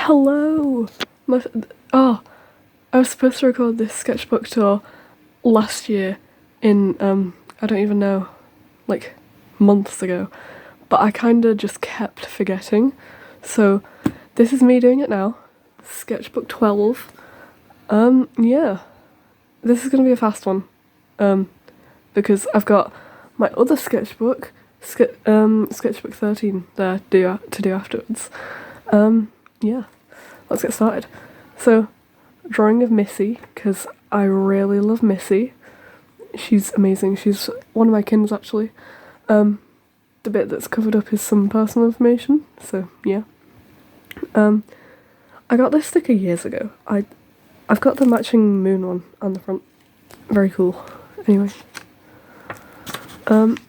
Hello! Oh, I was supposed to record this sketchbook tour last year in, I don't even know, like, months ago. But I kinda just kept forgetting. So, this is me doing it now. Sketchbook 12. Yeah. This is gonna be a fast one. Because I've got my other sketchbook, Sketchbook 13 there to do afterwards. Yeah, let's get started. So, drawing of Missy, because I really love Missy. She's amazing. She's one of my kins, actually. The bit that's covered up is some personal information, so yeah. I got this sticker years ago. I've got the matching moon one on the front. Very cool. Anyway.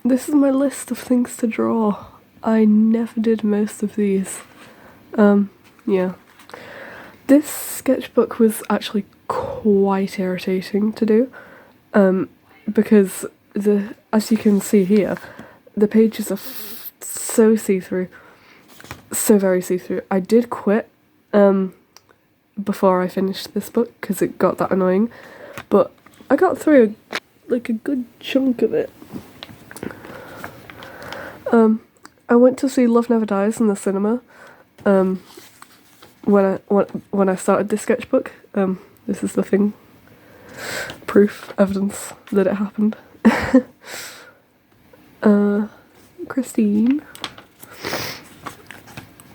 This is my list of things to draw. I never did most of these. Yeah. This sketchbook was actually quite irritating to do, because as you can see here, the pages are so see-through, so very see-through. I did quit, before I finished this book, because it got that annoying, but I got through, like, a good chunk of it. I went to see Love Never Dies in the cinema, when I started this sketchbook. This is the thing. Proof, evidence that it happened. Christine.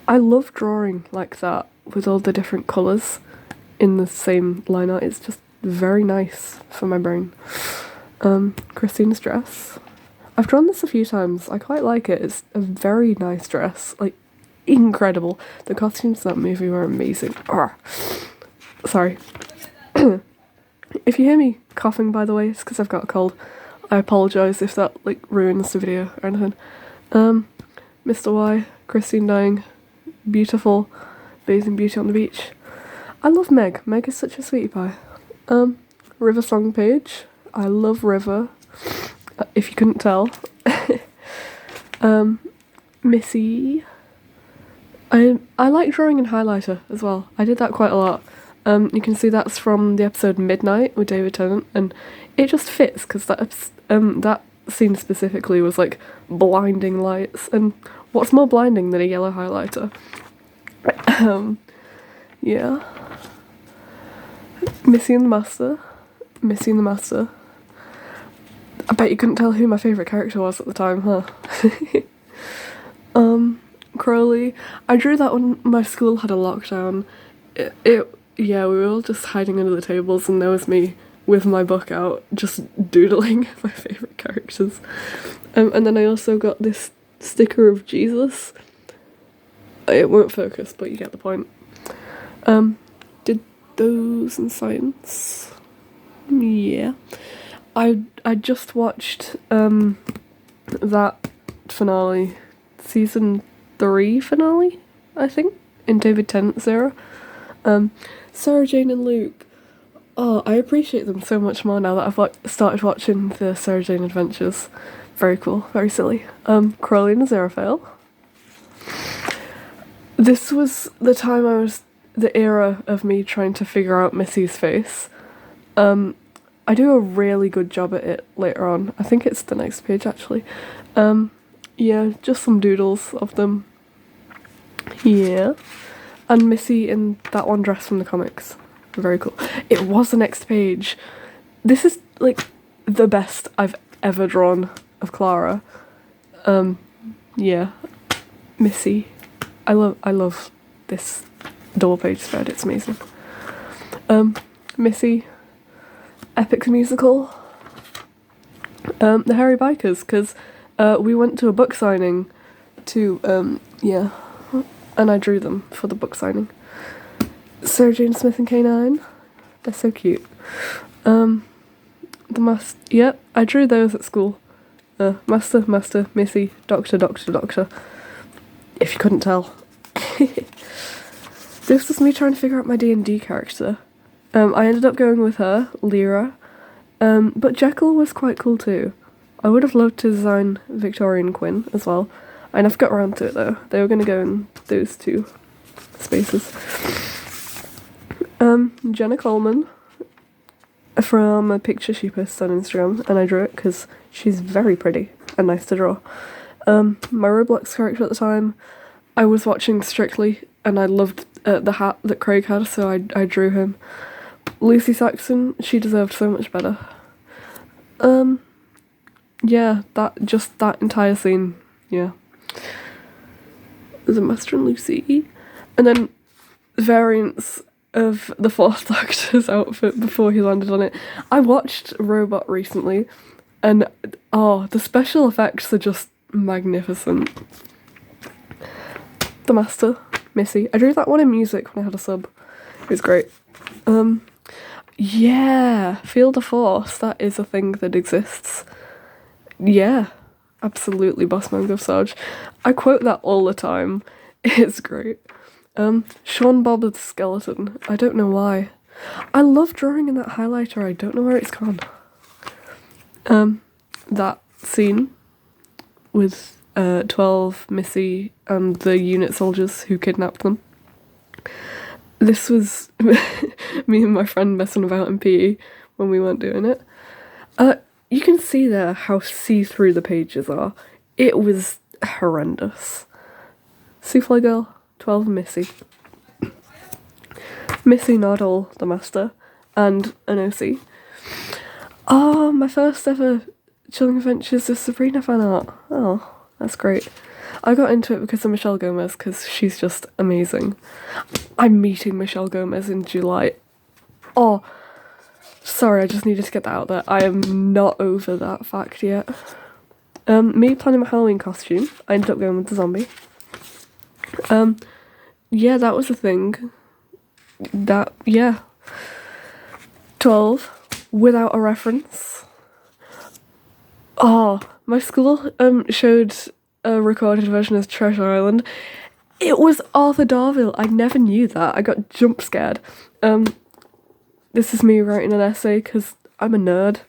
I love drawing like that with all the different colours in the same line art. It's just very nice for my brain. Christine's dress. I've drawn this a few times. I quite like it. It's a very nice dress. Like, incredible. The costumes in that movie were amazing. Arrgh. Sorry. If you hear me coughing, by the way, it's because I've got a cold. I apologise if that, like, ruins the video or anything. Mr. Y, Christine dying, beautiful, bathing beauty on the beach. I love Meg. Meg is such a sweetie pie. River song page. I love River, if you couldn't tell. Missy. I like drawing in highlighter as well. I did that quite a lot. You can see that's from the episode Midnight with David Tennant, and it just fits because that scene specifically was like blinding lights, and what's more blinding than a yellow highlighter? Yeah. Missy and the Master. Missy and the Master. I bet you couldn't tell who my favourite character was at the time, huh? Crowley. I drew that when my school had a lockdown. Yeah, we were all just hiding under the tables, and there was me with my book out, just doodling my favourite characters. And then I also got this sticker of Jesus. It won't focus, but you get the point. Did those in science. Yeah. I just watched that finale, season 3 finale, I think, in David Tennant's era. Sarah Jane and Luke. Oh, I appreciate them so much more now that I've started watching the Sarah Jane Adventures. Very cool, very silly. Crowley and Aziraphale. This was the era of me trying to figure out Missy's face. I do a really good job at it later on. I think it's the next page, actually. Yeah, just some doodles of them. Yeah. And Missy in that one dress from the comics. Very cool. It was the next page. This is, like, the best I've ever drawn of Clara. Yeah. Missy. I love this double page spread. It's amazing. Missy. Epic musical. The Hairy Bikers, because we went to a book signing to, yeah, and I drew them for the book signing. Sarah Jane Smith and K9. They're so cute. Yep, I drew those at school. Master, Missy, Doctor. If you couldn't tell. This was me trying to figure out my D&D character. I ended up going with her, Lyra. But Jekyll was quite cool too. I would have loved to design Victoria and Quinn as well. I never got around to it though. They were going to go in those two spaces. Jenna Coleman from a picture she posted on Instagram, and I drew it because she's very pretty and nice to draw. My Roblox character at the time, I was watching Strictly and I loved the hat that Craig had, so I drew him. Lucy Saxon, she deserved so much better. Yeah, that entire scene, yeah. There's a Master and Lucy. And then variants of the Fourth Doctor's outfit before he landed on it. I watched Robot recently, and the special effects are just magnificent. The Master, Missy. I drew that one in music when I had a sub. It was great. Yeah, Feel the Force, that is a thing that exists. Yeah, absolutely, Bossman Gov Sarge. I quote that all the time. It's great. Sean Bob the Skeleton. I don't know why. I love drawing in that highlighter. I don't know where it's gone. That scene with 12, Missy, and the unit soldiers who kidnapped them. This was me and my friend messing about in PE when we weren't doing it. You can see there how see-through the pages are. It was horrendous. Souffle Girl, 12, Missy. Missy Noddle, the Master, and an OC. Oh, my first ever Chilling Adventures of Sabrina fan art. Oh, that's great. I got into it because of Michelle Gomez, because she's just amazing. I'm meeting Michelle Gomez in July. Oh, sorry, I just needed to get that out there. I am not over that fact yet. Me planning my Halloween costume. I ended up going with the zombie. Yeah, that was a thing. Yeah. 12, without a reference. Oh, my school showed a recorded version of Treasure Island. It was Arthur Darvill. I never knew that. I got jump scared. This is me writing an essay because I'm a nerd.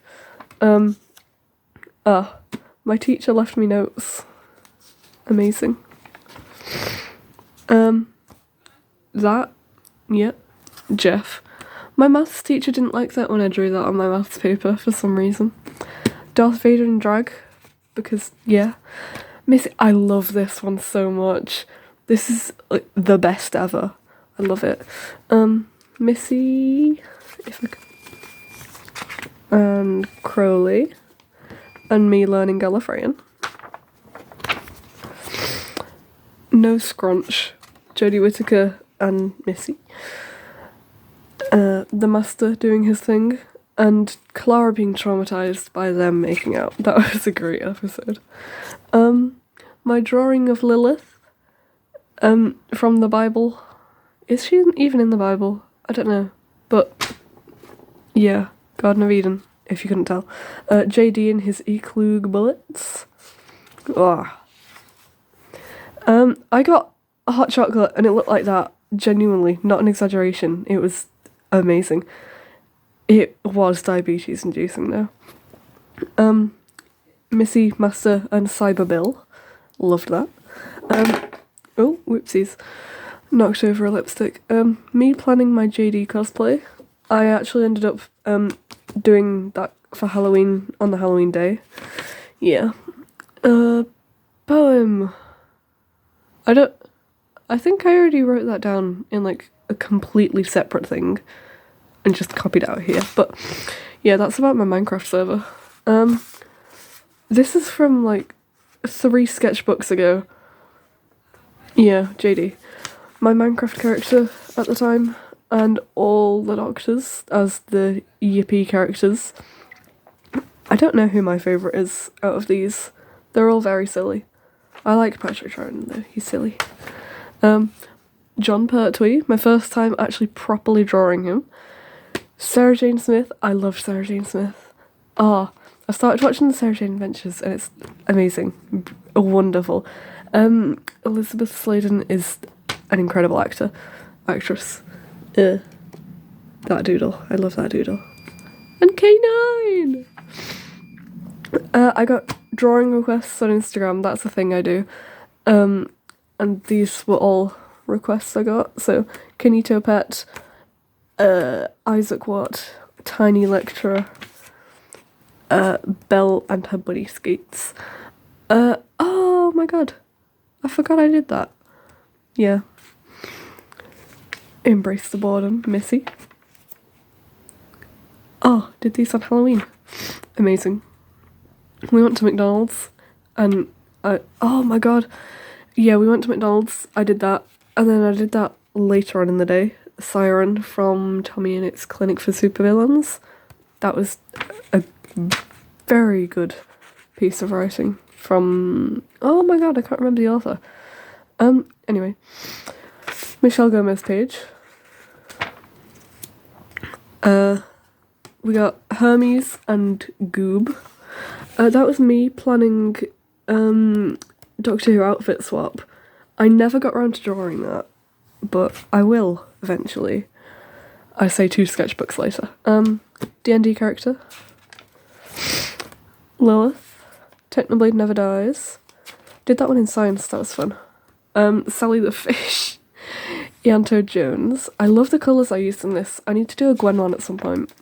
My teacher left me notes. Amazing. Jeff. My maths teacher didn't like that when I drew that on my maths paper for some reason. Darth Vader in drag, because, yeah. Missy, I love this one so much. This is like the best ever. I love it. Missy, if I could. And Crowley. And me learning Gallifreyan. No Scrunch. Jodie Whittaker and Missy. The Master doing his thing. And Clara being traumatised by them making out. That was a great episode. My drawing of Lilith. From the Bible. Is she even in the Bible? I don't know. But, yeah. Garden of Eden, if you couldn't tell. JD and his E-Klug bullets. Oh. I got a hot chocolate and it looked like that. Genuinely, not an exaggeration. It was amazing. It was diabetes inducing though. Missy, Master, and Cyber Bill. Loved that. Oh, whoopsies. Knocked over a lipstick. Me planning my JD cosplay. I actually ended up doing that for Halloween on the Halloween day. Yeah. Poem. I think I already wrote that down in like a completely separate thing and just copied it out here. But yeah, that's about my Minecraft server. This is from like 3 sketchbooks ago. Yeah, JD. My Minecraft character at the time, and all the Doctors as the Yippee characters. I don't know who my favourite is out of these. They're all very silly. I like Patrick Troughton though, he's silly. John Pertwee, my first time actually properly drawing him. Sarah Jane Smith, I love Sarah Jane Smith. I started watching the Sarah Jane Adventures and it's amazing, wonderful. Elizabeth Sladen is an incredible actress. That doodle, I love that doodle. And K9! I got drawing requests on Instagram, that's the thing I do. And these were all requests I got. So, Kinito Pet, Isaac Watt, Tiny Lecturer, Belle and her buddy Skates. Oh my god, I forgot I did that. Yeah. Embrace the Boredom, Missy. Oh, did these on Halloween. Amazing. We went to McDonald's and oh my god. Yeah, we went to McDonald's, I did that, and then I did that later on in the day. Siren from Tommy and Its Clinic for Supervillains. That was a very good piece of writing from, oh my god, I can't remember the author. Anyway, Michelle Gomez page. We got Hermes and Goob. That was me planning Doctor Who outfit swap. I never got around to drawing that, but I will eventually. I say 2 sketchbooks later. D&D character. Lilith. Technoblade Never Dies. Did that one in science, that was fun. Sally the Fish. Yanto Jones. I love the colours I used in this. I need to do a Gwen one at some point.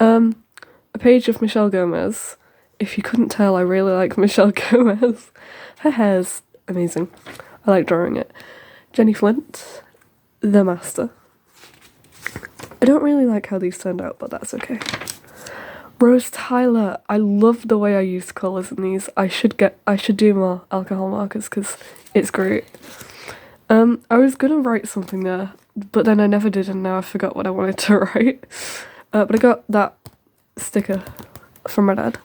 A page of Michelle Gomez. If you couldn't tell, I really like Michelle Gomez. Her hair's amazing. I like drawing it. Jenny Flint. The Master. I don't really like how these turned out, but that's okay. Rose Tyler. I love the way I used colours in these. I should do more alcohol markers because it's great. I was gonna write something there, but then I never did, and now I forgot what I wanted to write. But I got that sticker from my dad.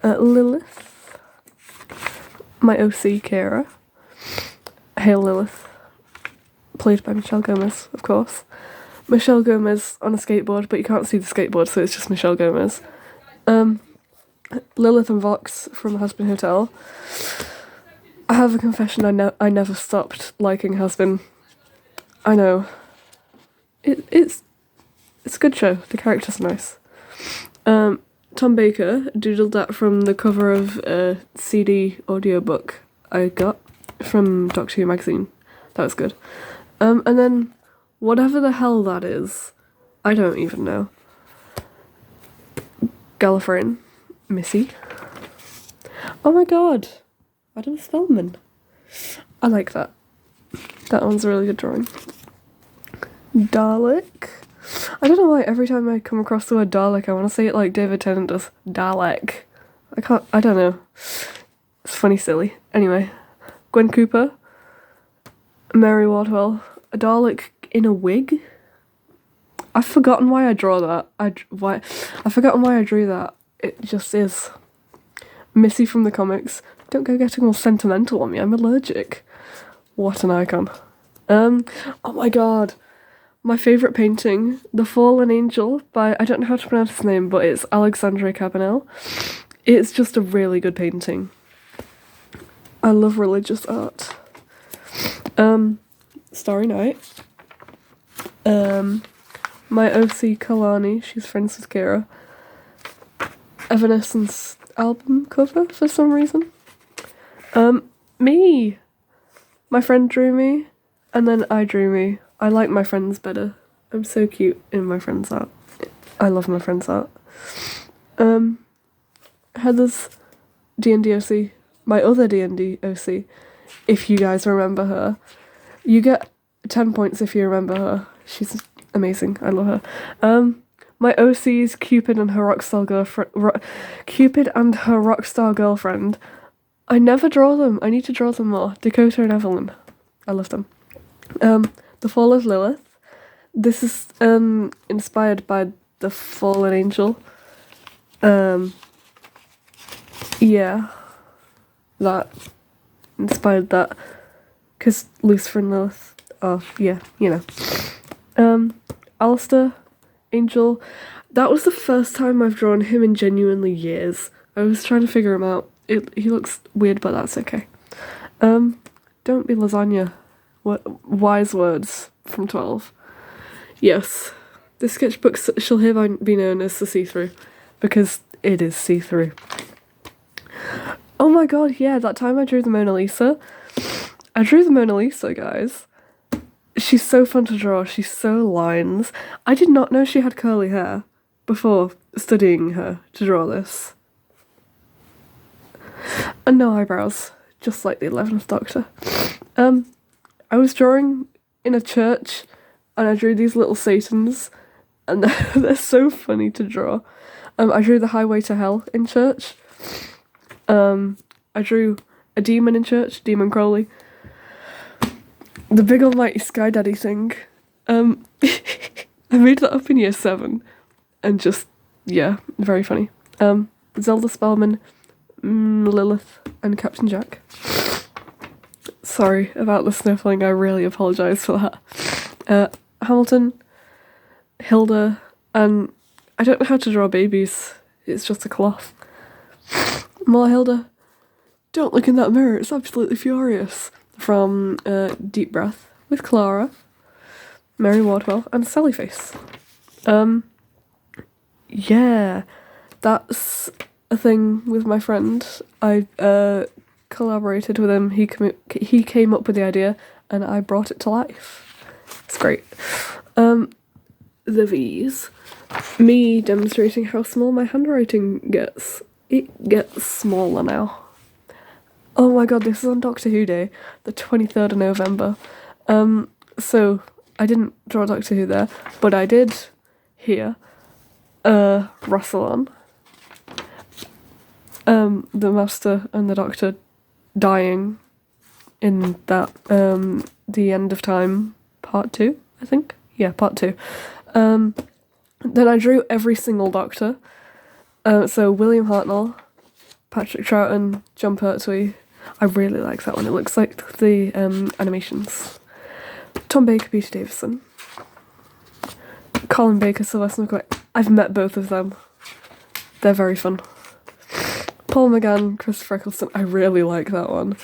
Lilith. My OC, Kara. Hail Lilith. Played by Michelle Gomez, of course. Michelle Gomez on a skateboard, but you can't see the skateboard, so it's just Michelle Gomez. Lilith and Vox from Husband Hotel. I have a confession, I never stopped liking Husband. I know. It's a good show, the characters are nice. Tom Baker doodled that from the cover of a CD audiobook I got from Doctor Who magazine. That was good. And then whatever the hell that is, I don't even know. Gallifreyan, Missy. Oh my god, Adam Spellman. I like that. That one's a really good drawing. Dalek. I don't know why every time I come across the word Dalek, I want to say it like David Tennant does. Dalek. I don't know. It's funny, silly. Anyway, Gwen Cooper. Mary Wardwell. A Dalek in a wig? I've forgotten why I draw that. I've forgotten why I drew that. It just is. Missy from the comics. Don't go getting all sentimental on me, I'm allergic. What an icon. Oh my god. My favourite painting, The Fallen Angel by, I don't know how to pronounce his name, but it's Alexandre Cabanel. It's just a really good painting. I love religious art. Starry Night. My OC Kalani, she's friends with Kira. Evanescence album cover for some reason. Me! My friend drew me, and then I drew me. I like my friends better. I'm so cute in my friend's art. I love my friend's art. Heather's D&D OC, my other D&D OC, if you guys remember her. You get 10 points if you remember her. She's amazing. I love her. My OC's Cupid and her rockstar girlfriend. I never draw them. I need to draw them more. Dakota and Evelyn. I love them. The Fall of Lilith. This is inspired by The Fallen Angel. Yeah. That. Inspired that. Because Lucifer and Lilith are, yeah, you know. Alistair, Angel. That was the first time I've drawn him in genuinely years. I was trying to figure him out. He looks weird, but that's okay. Don't be lasagna. Wise words from 12. Yes, the sketchbook shall hereby be known as the see-through, because it is see-through. Oh my god, yeah, that time I drew the Mona Lisa. I drew the Mona Lisa, guys. She's so fun to draw. She's so lines. I did not know she had curly hair before studying her to draw this. And no eyebrows, just like the 11th Doctor. I was drawing in a church and I drew these little Satans and they're so funny to draw. I drew the Highway to Hell in church. I drew a demon in church, Demon Crowley. The big almighty Sky Daddy thing. I made that up in year 7 and just, yeah, very funny. Zelda Spellman, Lilith and Captain Jack. Sorry about the sniffling, I really apologise for that. Hamilton, Hilda, and I don't know how to draw babies, it's just a cloth. More Hilda, don't look in that mirror, it's absolutely furious. From Deep Breath with Clara, Mary Wardwell, and Sally Face. Yeah, that's a thing with my friend. I collaborated with him. He came up with the idea, and I brought it to life. It's great. The V's. Me demonstrating how small my handwriting gets. It gets smaller now. Oh my god, this is on Doctor Who Day, the 23rd of November. So I didn't draw Doctor Who there, but I did here. Rassilon. The Master and the Doctor dying in that, the End of Time part 2, I think? Yeah, part 2. Then I drew every single Doctor. So William Hartnell, Patrick Troughton, John Pertwee. I really like that one. It looks like the animations. Tom Baker, Peter Davison. Colin Baker, Sylvester McCoy. I've met both of them. They're very fun. Paul McGann, Christopher Eccleston. I really like that one.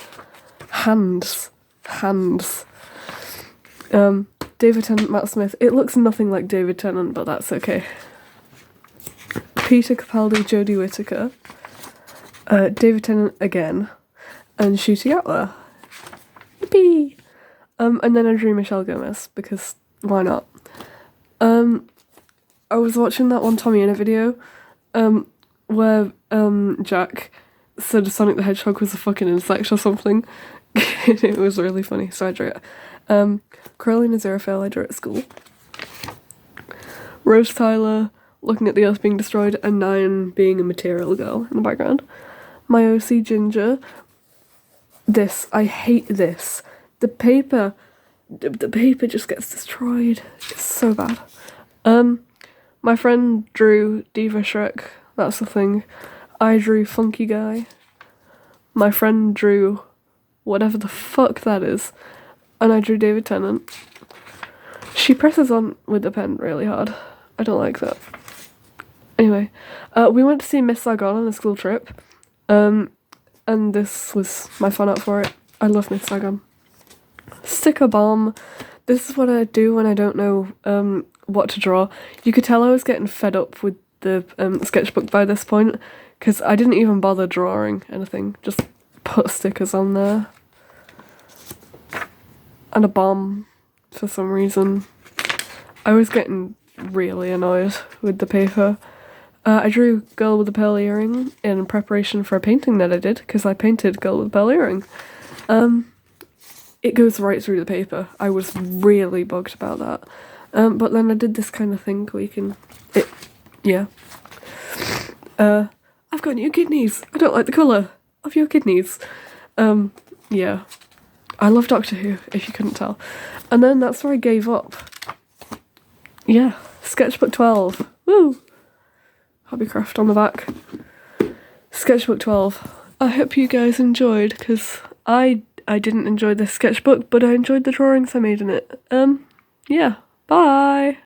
Hands. David Tennant, Matt Smith. It looks nothing like David Tennant, but that's okay. Peter Capaldi, Jodie Whittaker. David Tennant again. And Shooty Atler. Yippee! And then I drew Michelle Gomez, because why not? I was watching that one Tommy in a video, where, Jack said Sonic the Hedgehog was a fucking insect or something. It was really funny, so I drew it. Caroline Aziraphale, I drew at school. Rose Tyler, looking at the Earth being destroyed, and Nyan being a material girl in the background. My OC Ginger. This, I hate this. The paper just gets destroyed. It's so bad. My friend drew Diva Shrek, that's the thing. I drew Funky Guy. My friend drew whatever the fuck that is. And I drew David Tennant. She presses on with the pen really hard. I don't like that. Anyway, we went to see Miss Saigon on a school trip. And this was my fun art for it. I love Miss Saigon. Sticker bomb. This is what I do when I don't know what to draw. You could tell I was getting fed up with the sketchbook by this point, because I didn't even bother drawing anything. Just put stickers on there. And a bomb for some reason. I was getting really annoyed with the paper. I drew Girl with a Pearl Earring in preparation for a painting that I did, because I painted Girl with a Pearl Earring. It goes right through the paper. I was really bugged about that. But then I did this kind of thing where you can... yeah. I've got new kidneys. I don't like the colour of your kidneys. Yeah. I love Doctor Who, if you couldn't tell. And then that's where I gave up. Yeah. Sketchbook 12. Woo! Hobbycraft on the back. Sketchbook 12. I hope you guys enjoyed, because I didn't enjoy this sketchbook, but I enjoyed the drawings I made in it. Yeah. Bye!